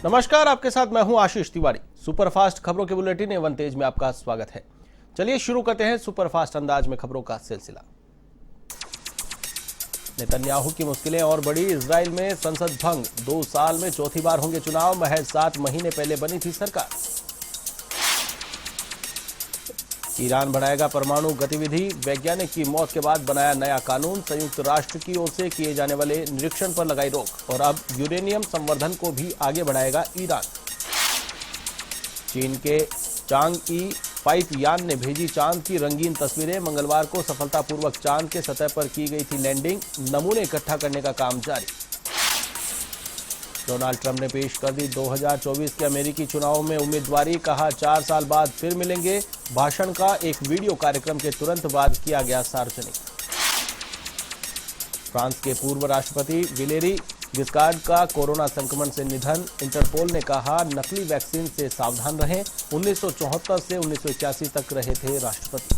नमस्कार, आपके साथ मैं हूं आशीष तिवारी। सुपरफास्ट खबरों के बुलेटिन एवं तेज में आपका स्वागत है। चलिए शुरू करते हैं सुपरफास्ट अंदाज में खबरों का सिलसिला। नेतन्याहू की मुश्किलें और बढ़ी, इजराइल में संसद भंग, 2 साल में चौथी बार होंगे चुनाव, महज 7 महीने पहले बनी थी सरकार। ईरान बढ़ाएगा परमाणु गतिविधि, वैज्ञानिक की मौत के बाद बनाया नया कानून, संयुक्त राष्ट्र की ओर से किए जाने वाले निरीक्षण पर लगाई रोक और अब यूरेनियम संवर्धन को भी आगे बढ़ाएगा ईरान। चीन के चांग-ई 5 यान ने भेजी चांद की रंगीन तस्वीरें, मंगलवार को सफलतापूर्वक चांद के सतह पर की गई थी लैंडिंग, नमूने इकट्ठा करने का काम जारी। डोनाल्ड ट्रंप ने पेश कर दी 2024 के अमेरिकी चुनावों में उम्मीदवारी, कहा 4 साल बाद फिर मिलेंगे। भाषण का एक वीडियो कार्यक्रम के तुरंत बाद किया गया सार्वजनिक। फ्रांस के पूर्व राष्ट्रपति विलेरी गिस्कार्ड का कोरोना संक्रमण से निधन, इंटरपोल ने कहा नकली वैक्सीन से सावधान रहें। 1974 से 1981 तक रहे थे राष्ट्रपति।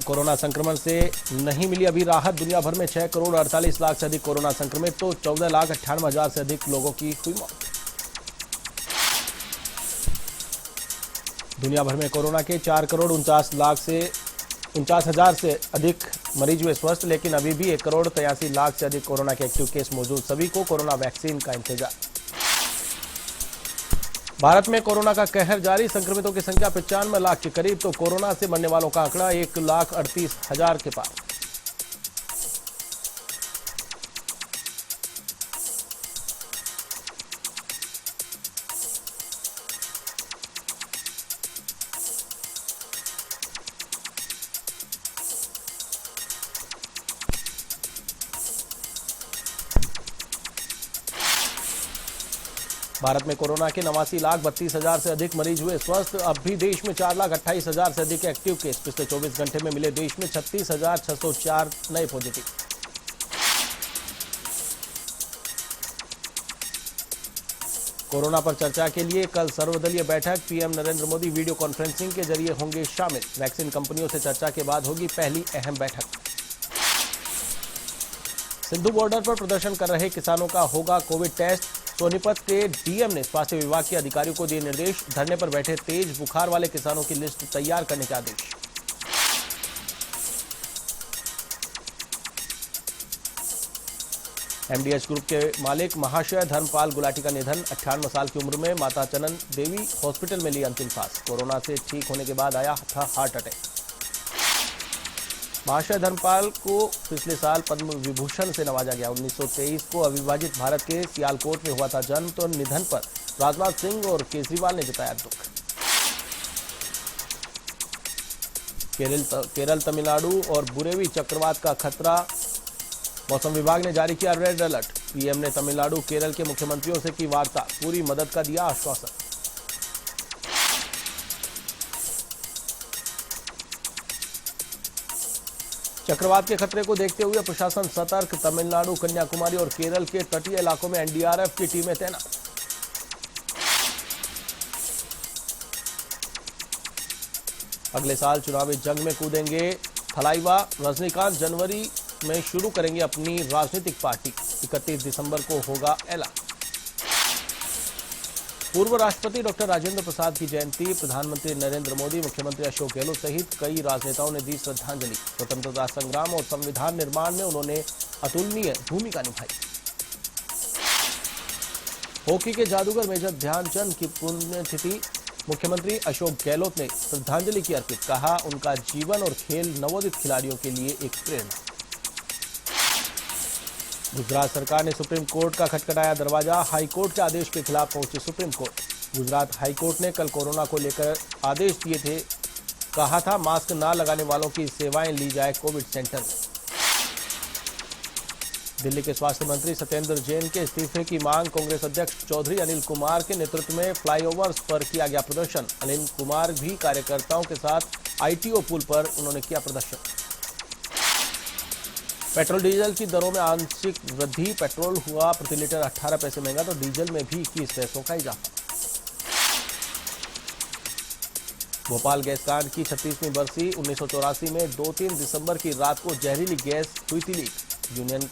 कोरोना संक्रमण से नहीं मिली अभी राहत, दुनिया भर में 6 करोड़ 48 लाख से अधिक कोरोना संक्रमित, तो 14 लाख 98 हजार से अधिक लोगों की हुई मौत। दुनिया भर में कोरोना के 4 करोड़ 49 हजार से अधिक मरीज हुए स्वस्थ, लेकिन अभी भी 1 करोड़ 83 लाख से अधिक कोरोना के एक्टिव केस मौजूद, सभी को कोरोना वैक्सीन का इंतजार। भारत में कोरोना का कहर जारी, संक्रमितों की संख्या 95 लाख के करीब, तो कोरोना से मरने वालों का आंकड़ा 1,38,000 के पार। भारत में कोरोना के 89 लाख 32 हजार से अधिक मरीज हुए स्वस्थ, अब भी देश में 4 लाख 28 हजार से अधिक एक्टिव केस। पिछले 24 घंटे में मिले देश में 36,604 नए पॉजिटिव। कोरोना पर चर्चा के लिए कल सर्वदलीय बैठक, PM Narendra Modi video conferencing के जरिए होंगे शामिल। वैक्सीन कंपनियों से चर्चा के बाद होगी पहली अहम बैठक। सिंधु बॉर्डर पर प्रदर्शन कर रहे किसानों का होगा कोविड टेस्ट, सोनीपत के डीएम ने स्वास्थ्य विभाग के अधिकारियों को दिए निर्देश, धरने पर बैठे तेज बुखार वाले किसानों की लिस्ट तैयार करने के आदेश। एमडीएच ग्रुप के मालिक महाशय धर्मपाल गुलाटी का निधन, 98 साल की उम्र में माता चनन देवी हॉस्पिटल में ली अंतिम सांस, कोरोना से ठीक होने के बाद आया था हार्ट अटैक। महाशय धर्मपाल को पिछले साल पद्म विभूषण से नवाजा गया। 1923 को अविभाजित भारत के सियालकोट में हुआ था जन्म, तो निधन पर राजनाथ सिंह और केजरीवाल ने जताया दुख। केरल, तमिलनाडु और बुरेवी चक्रवात का खतरा, मौसम विभाग ने जारी किया रेड अलर्ट। पीएम ने तमिलनाडु, केरल के मुख्यमंत्रियों से की वार्ता, पूरी मदद का दिया आश्वासन। चक्रवात के खतरे को देखते हुए प्रशासन सतर्क, तमिलनाडु, कन्याकुमारी और केरल के तटीय इलाकों में एनडीआरएफ की टीमें तैनात। अगले साल चुनावी जंग में कूदेंगे थलाइवा, रजनीकांत जनवरी में शुरू करेंगे अपनी राजनीतिक पार्टी, 31 दिसंबर को होगा ऐलान। पूर्व राष्ट्रपति डॉक्टर राजेंद्र प्रसाद की जयंती, प्रधानमंत्री नरेंद्र मोदी, मुख्यमंत्री अशोक गहलोत सहित कई राजनेताओं ने दी श्रद्धांजलि। स्वतंत्रता संग्राम और संविधान निर्माण में उन्होंने अतुलनीय भूमिका निभाई। हॉकी के जादूगर मेजर ध्यानचंद की पुण्यतिथि, मुख्यमंत्री अशोक गहलोत ने श्रद्धांजलि की अर्पित, कहा उनका जीवन और खेल नवोदित खिलाड़ियों के लिए एक प्रेरणा। गुजरात सरकार ने सुप्रीम कोर्ट का खटखटाया दरवाजा, हाईकोर्ट के आदेश के खिलाफ पहुंची सुप्रीम कोर्ट। गुजरात हाईकोर्ट ने कल कोरोना को लेकर आदेश दिए थे, कहा था मास्क ना लगाने वालों की सेवाएं ली जाए कोविड सेंटर में। दिल्ली के स्वास्थ्य मंत्री सत्येंद्र जैन के इस्तीफे की मांग, कांग्रेस अध्यक्ष चौधरी अनिल कुमार के नेतृत्व में फ्लाईओवर्स पर किया गया प्रदर्शन। अनिल कुमार भी कार्यकर्ताओं के साथ आईटीओ पुल पर उन्होंने किया प्रदर्शन। पेट्रोल डीजल की दरों में आंशिक वृद्धि, पेट्रोल हुआ प्रति लीटर 18 पैसे महंगा, तो डीजल में भी 21 पैसों का इजाफा। भोपाल गैस कांड की 36वीं बरसी, 1984 में 2-3 दिसंबर की रात को जहरीली गैस हुई थी लीक। यूनियन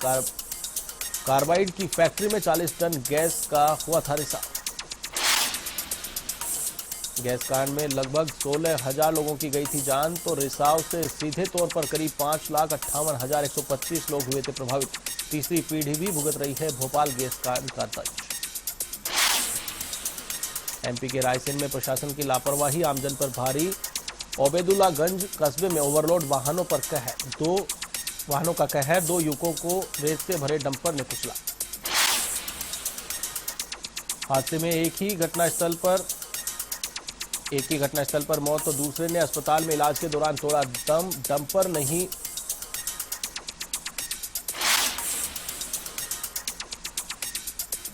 कार्बाइड की फैक्ट्री में 40 टन गैस का हुआ था रिसाव। गैस कांड में लगभग 16,000 लोगों की गई थी जान, तो रिसाव से सीधे तौर पर करीब 5,58,125 लोग हुए थे प्रभावित। तीसरी पीढ़ी भी भुगत रही है भोपाल गैस कांड का दर्द। एमपी के रायसेन में प्रशासन की लापरवाही आमजन पर भारी। ओबेदुल्लागंज कस्बे में ओवरलोड वाहनों पर कहर, 2 वाहनों का कहर, 2 युवकों को रेत से भरे डंपर ने कुचला। हादसे में एक ही घटनास्थल पर मौत, तो दूसरे ने अस्पताल में इलाज के दौरान तोड़ा दम। डंपर नहीं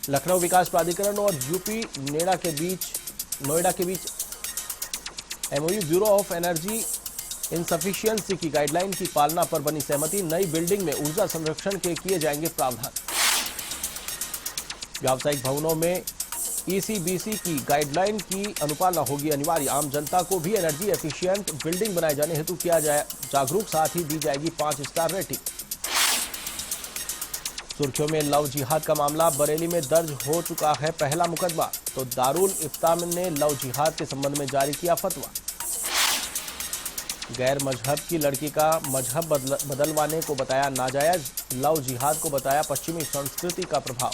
लखनऊ विकास प्राधिकरण और यूपी नोएडा के बीच MOU bureau of energy insufficiency की गाइडलाइन की पालना पर बनी सहमति। नई बिल्डिंग में ऊर्जा संरक्षण के किए जाएंगे प्रावधान। व्यावसायिक भवनों में ईसीबीसी की गाइडलाइन की अनुपालना होगी अनिवार्य। आम जनता को भी एनर्जी एफिशिएंट बिल्डिंग बनाए जाने हेतु किया जाए जागरूक, साथ ही दी जाएगी 5 स्टार रेटिंग। सुर्खियों में लव जिहाद का मामला, बरेली में दर्ज हो चुका है पहला मुकदमा, तो दारुल इफ्ता ने लव जिहाद के संबंध में जारी किया फतवा। गैर मजहब की लड़की का मजहब बदलवाने को बताया नाजायज, लव जिहाद को बताया पश्चिमी संस्कृति का प्रभाव।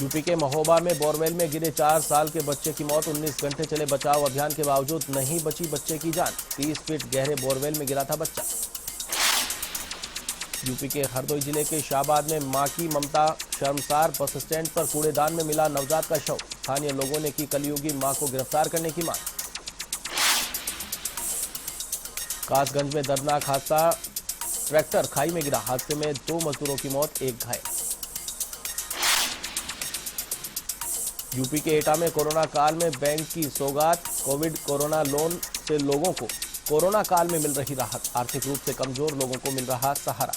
यूपी के महोबा में बोरवेल में गिरे 4 साल के बच्चे की मौत। 19 घंटे चले बचाव अभियान के बावजूद नहीं बची बच्चे की जान। 30 फीट गहरे बोरवेल में गिरा था बच्चा। यूपी के हरदोई जिले के शाहबाद में मां की ममता, शर्मसार। बस स्टैंड पर कूड़ेदान में मिला नवजात का शव। स्थानीय लोगों ने की कलयुगी मां को गिरफ्तार करने की मांग। कासगंज में दर्दनाक हादसा, ट्रैक्टर खाई में गिरा। हादसे में 2 मजदूरों की मौत, 1 घायल। यूपी के एटा में कोरोना काल में बैंक की सौगात, कोविड कोरोना लोन से लोगों को कोरोना काल में मिल रही राहत। आर्थिक रूप से कमजोर लोगों को मिल रहा सहारा।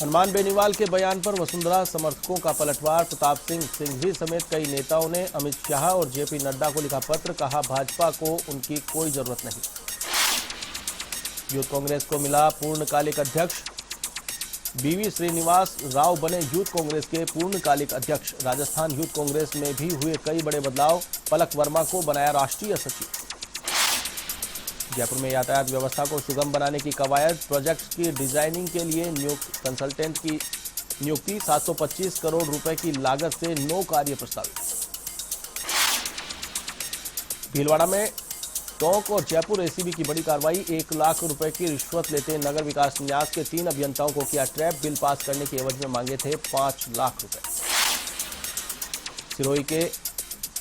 हनुमान बेनीवाल के बयान पर वसुंधरा समर्थकों का पलटवार। प्रताप सिंह सिंघवी समेत कई नेताओं ने अमित शाह और जेपी नड्डा को लिखा पत्र, कहा भाजपा को उनकी कोई जरूरत नहीं। यूथ कांग्रेस को मिला पूर्णकालिक अध्यक्ष, बीवी श्रीनिवास राव बने यूथ कांग्रेस के पूर्णकालिक अध्यक्ष। राजस्थान यूथ कांग्रेस में भी हुए कई बड़े बदलाव, पलक वर्मा को बनाया राष्ट्रीय सचिव। जयपुर में यातायात व्यवस्था को सुगम बनाने की कवायद, प्रोजेक्ट्स की डिजाइनिंग के लिए नियुक्त कंसल्टेंट की नियुक्ति। 725 करोड़ रुपए की लागत से 9 कार्य प्रस्तावित। भीलवाड़ा में टोंक और जयपुर एसीबी की बड़ी कार्रवाई। 1 लाख रुपए की रिश्वत लेते नगर विकास न्यास के 3 अभियंताओं को किया ट्रैप। बिल पास करने के एवज में मांगे थे 5 लाख रुपए। सिरोही के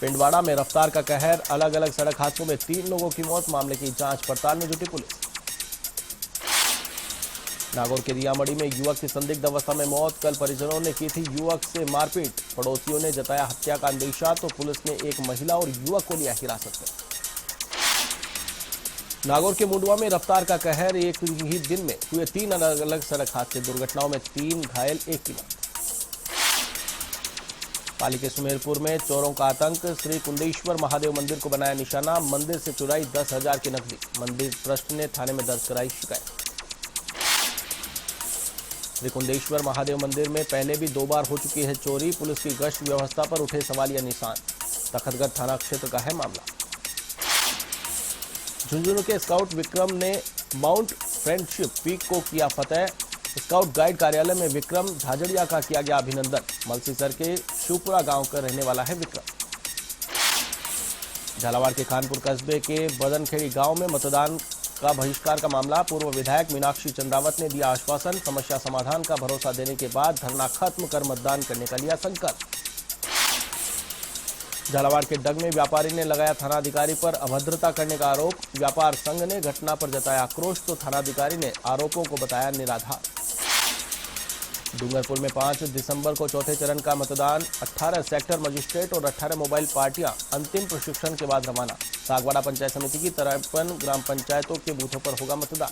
पिंडवाड़ा में रफ्तार का कहर, अलग अलग सड़क हादसों में 3 लोगों की मौत। मामले की जांच पड़ताल में जुटी पुलिस। नागौर के रियामड़ी में युवक की संदिग्ध अवस्था में मौत। कल परिजनों ने की थी युवक से मारपीट। पड़ोसियों ने जताया हत्या का अंदेशा, तो पुलिस ने एक महिला और युवक को लिया हिरासत में। नागौर के मुंडवा में रफ्तार का कहर, एक ही दिन में हुए 3 अलग अलग सड़क हादसे। दुर्घटनाओं में 3 घायल, 1 की मौत। पाली के सुमेरपुर में चोरों का आतंक। श्री कुंडेश्वर महादेव मंदिर को बनाया निशाना। मंदिर से चुराई 10,000 की नकदी। मंदिर ट्रस्ट ने थाने में दर्ज कराई शिकायत। श्री कुंडेश्वर महादेव मंदिर में पहले भी 2 बार हो चुकी है चोरी। पुलिस की गश्त व्यवस्था पर उठे सवालिया निशान। तखतगढ़ थाना क्षेत्र का है मामला। झुंझुनू के स्काउट विक्रम ने माउंट फ्रेंडशिप पीक को किया फतेह। स्काउट गाइड कार्यालय में विक्रम झाझड़िया का किया गया अभिनंदन। मलसीसर के शिवपुरा गांव का रहने वाला है विक्रम। झालावाड़ के खानपुर कस्बे के बदनखेड़ी गांव में मतदान का बहिष्कार का मामला। पूर्व विधायक मीनाक्षी चंद्रावत ने दिया आश्वासन। समस्या समाधान का भरोसा देने के बाद धरना खत्म कर मतदान करने का लिया संकल्प। झालावाड़ के डग में व्यापारी ने लगाया थानाधिकारी पर अभद्रता करने का आरोप। व्यापार संघ ने घटना पर जताया आक्रोश, तो थानाधिकारी ने आरोपों को बताया निराधार। डूंगरपुर में 5 दिसंबर को चौथे चरण का मतदान। 18 सेक्टर मजिस्ट्रेट और 18 मोबाइल पार्टियां अंतिम प्रशिक्षण के बाद रवाना। सागवाड़ा पंचायत समिति की 53 ग्राम पंचायतों के बूथों पर होगा मतदान।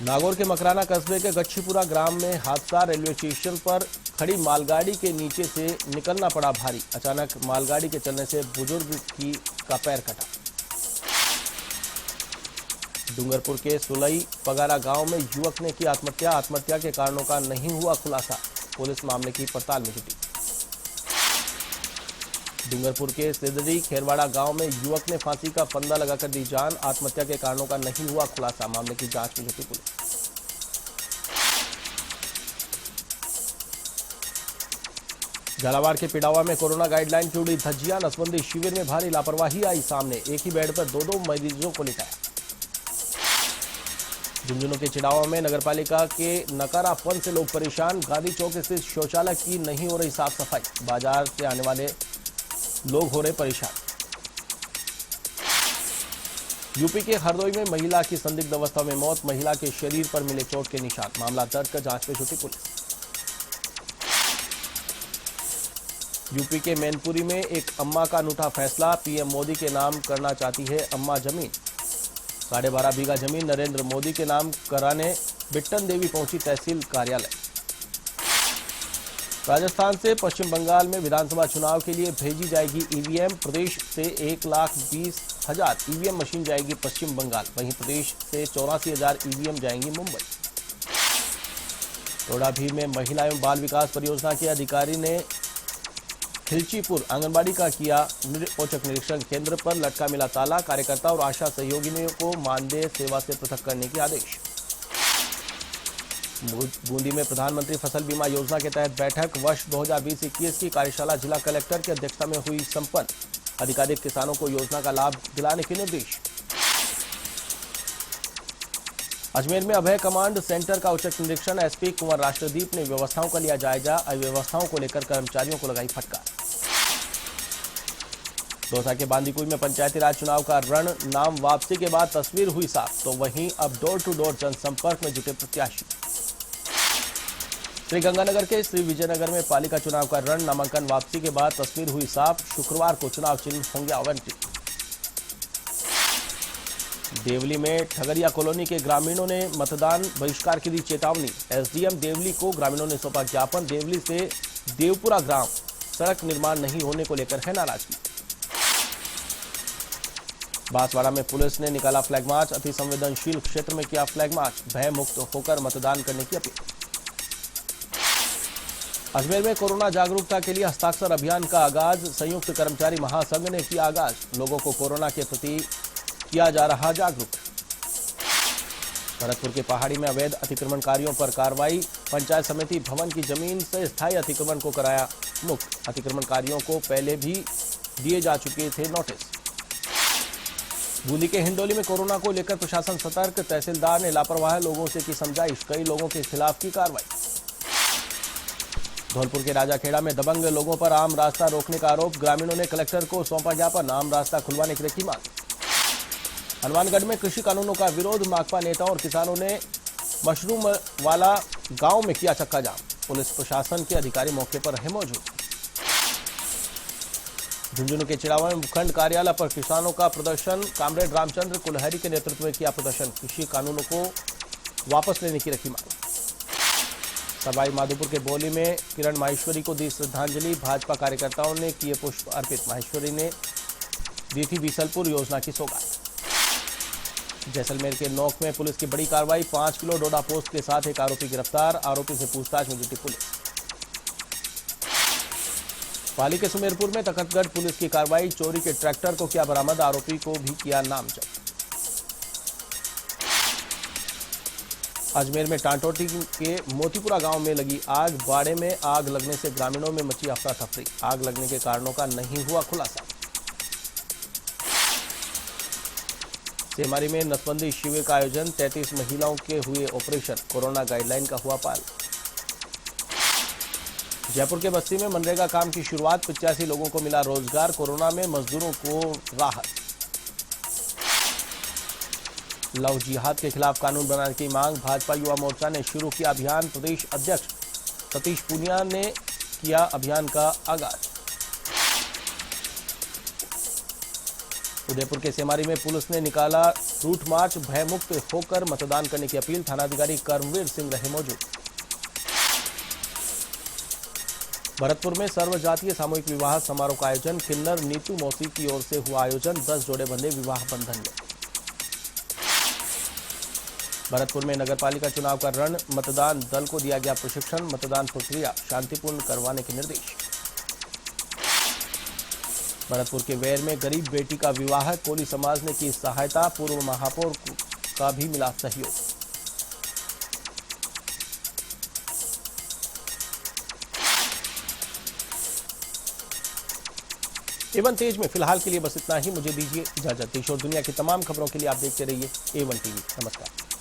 नागौर के मकराना कस्बे के गच्छीपुरा ग्राम में हादसा। रेलवे स्टेशन पर खड़ी मालगाड़ी के नीचे से निकलना पड़ा भारी। अचानक मालगाड़ी के चलने से बुजुर्ग का पैर कटा। डूंगरपुर के सुलई पगारा गांव में युवक ने की आत्महत्या। आत्महत्या के कारणों का नहीं हुआ खुलासा। पुलिस मामले की पड़ताल में जुटी। डूंगरपुर के सिदरी खेरवाड़ा गांव में युवक ने फांसी का फंदा लगाकर दी जान। आत्महत्या के कारणों का नहीं हुआ खुलासा। मामले की जांच में जुटी पुलिस। झालावाड़ के पिड़ावा में कोरोना गाइडलाइन की उड़ी धज्जियां। नसबंदी शिविर में भारी लापरवाही आई सामने। एक ही बेड पर दो मरीजों को लिटाया। झुंझुनू के चिड़ावा में नगरपालिका के नकारापन से लोग परेशान। गांधी चौक स्थित शौचालय की नहीं हो रही साफ सफाई। बाजार से आने वाले लोग हो रहे परेशान। यूपी के हरदोई में महिला की संदिग्ध अवस्था में मौत। महिला के शरीर पर मिले चोट के निशान। मामला दर्ज कर जांच में जुटी पुलिस। यूपी के मैनपुरी में एक अम्मा का अनूठा फैसला। पीएम मोदी के नाम करना चाहती है अम्मा जमीन। 12.5 बीघा जमीन नरेंद्र मोदी के नाम कराने बिट्टन देवी पहुंची तहसील कार्यालय। राजस्थान से पश्चिम बंगाल में विधानसभा चुनाव के लिए भेजी जाएगी ईवीएम। प्रदेश से 1,20,000 ईवीएम मशीन जाएगी पश्चिम बंगाल। वहीं प्रदेश से 84,000 ईवीएम जाएंगी मुंबई। टोडाभीम में महिला एवं बाल विकास परियोजना के अधिकारी ने खिलचीपुर आंगनबाड़ी का किया औचक निरीक्षण। केंद्र पर लटका मिला ताला। कार्यकर्ता और आशा सहयोगिनियों को मानदेय सेवा से पृथक करने के आदेश। बूंदी में प्रधानमंत्री फसल बीमा योजना के तहत बैठक। वर्ष 2020-21 की कार्यशाला जिला कलेक्टर की अध्यक्षता में हुई संपन्न। अधिकारिक किसानों को योजना का लाभ दिलाने के निर्देश। अजमेर में अभय कमांड सेंटर का औचक निरीक्षण। एसपी कुंवर राष्ट्रदीप ने व्यवस्थाओं का लिया जायजा। अव्यवस्थाओं को लेकर कर्मचारियों को लगाई फटकार। दौसा के बांदीकुई में पंचायती राज चुनाव का रण। नाम वापसी के बाद तस्वीर हुई साफ, तो वहीं अब डोर टू डोर जनसंपर्क में जुटे प्रत्याशी। श्रीगंगानगर के श्री विजयनगर में पालिका चुनाव का रण। नामांकन वापसी के बाद तस्वीर हुई साफ। शुक्रवार को चुनाव चिन्ह होंगे आवंटित। देवली में ठगरिया कॉलोनी के ग्रामीणों ने मतदान बहिष्कार की दी चेतावनी। एसडीएम देवली को ग्रामीणों ने सौंपा ज्ञापन। देवली से देवपुरा ग्राम सड़क निर्माण नहीं होने को लेकर है नाराजगी। बांसवाड़ा में पुलिस ने निकाला फ्लैग मार्च। अति संवेदनशील क्षेत्र में किया फ्लैग मार्च। भय मुक्त होकर मतदान करने की अपील। अजमेर में कोरोना जागरूकता के लिए हस्ताक्षर अभियान का आगाज। संयुक्त कर्मचारी महासंघ ने किया आगाज। लोगों को कोरोना के प्रति किया जा रहा जागरूक। भरतपुर के पहाड़ी में अवैध अतिक्रमणकारियों पर कार्रवाई। पंचायत समिति भवन की जमीन से स्थायी अतिक्रमण को कराया मुक्त। अतिक्रमणकारियों को पहले भी दिए जा चुके थे नोटिस। बूंदी के हिंडोली में कोरोना को लेकर प्रशासन सतर्क। तहसीलदार ने लापरवाह लोगों से की समझाइश। कई लोगों के खिलाफ की कार्रवाई। धौलपुर के राजाखेड़ा में दबंग लोगों पर आम रास्ता रोकने का आरोप। ग्रामीणों ने कलेक्टर को सौंपा ज्ञापन। आम रास्ता खुलवाने की रखी मांग। हनुमानगढ़ में कृषि कानूनों का विरोध। माकपा नेताओं और किसानों ने मशरूम वाला गांव में किया चक्का जाम। पुलिस प्रशासन के अधिकारी मौके पर रहे मौजूद। झुंझुनू के चिड़ावा में उपखंड कार्यालय पर किसानों का प्रदर्शन। कामरेड रामचंद्र कुलहरी के नेतृत्व में किया प्रदर्शन। कृषि कानूनों को वापस लेने की रखी मांग। सवाई माधोपुर के बोली में किरण माहेश्वरी को दी श्रद्धांजलि। भाजपा कार्यकर्ताओं ने किए पुष्प अर्पित। माहेश्वरी ने दी थी बीसलपुर योजना की सौगात। जैसलमेर के नोक में पुलिस की बड़ी कार्रवाई। 5 किलो डोडा पोस्ट के साथ एक आरोपी गिरफ्तार। आरोपी से पूछताछ में जुटी पुलिस। पाली के सुमेरपुर में तखतगढ़ पुलिस की कार्रवाई। चोरी के ट्रैक्टर को किया बरामद। आरोपी को भी किया नामजद। अजमेर में टांटोटी के मोतीपुरा गांव में लगी आग। बाड़े में आग लगने से ग्रामीणों में मची अफरा तफरी। आग लगने के कारणों का नहीं हुआ खुलासा। सेमारी में नसबंदी शिविर का आयोजन। 33 महिलाओं के हुए ऑपरेशन। कोरोना गाइडलाइन का हुआ पालन। जयपुर के बस्ती में मनरेगा काम की शुरुआत। 85 लोगों को मिला रोजगार। कोरोना में मजदूरों को राहत। लव जिहाद के खिलाफ कानून बनाने की मांग। भाजपा युवा मोर्चा ने शुरू किया अभियान। प्रदेश अध्यक्ष सतीश पूनिया ने किया अभियान का आगाज। उदयपुर के सेमारी में पुलिस ने निकाला रूट मार्च। भयमुक्त होकर मतदान करने की अपील। थानाधिकारी कर्मवीर सिंह रहे मौजूद। भरतपुर में सर्व जातीय सामूहिक विवाह समारोह का आयोजन। किन्नर नीतू मौसी की ओर से हुआ आयोजन। 10 जोड़े बंधे विवाह बंधन में। भरतपुर में नगरपालिका चुनाव का रण। मतदान दल को दिया गया प्रशिक्षण। मतदान प्रक्रिया शांतिपूर्ण करवाने के निर्देश। भरतपुर के वेर में गरीब बेटी का विवाह। कोली समाज ने की सहायता। पूर्व महापौर का भी मिला सहयोग। A1 तेज में फिलहाल के लिए बस इतना ही। मुझे दीजिए इजाजत। देश और दुनिया की तमाम खबरों के लिए आप देखते रहिए A1 टीवी। नमस्कार।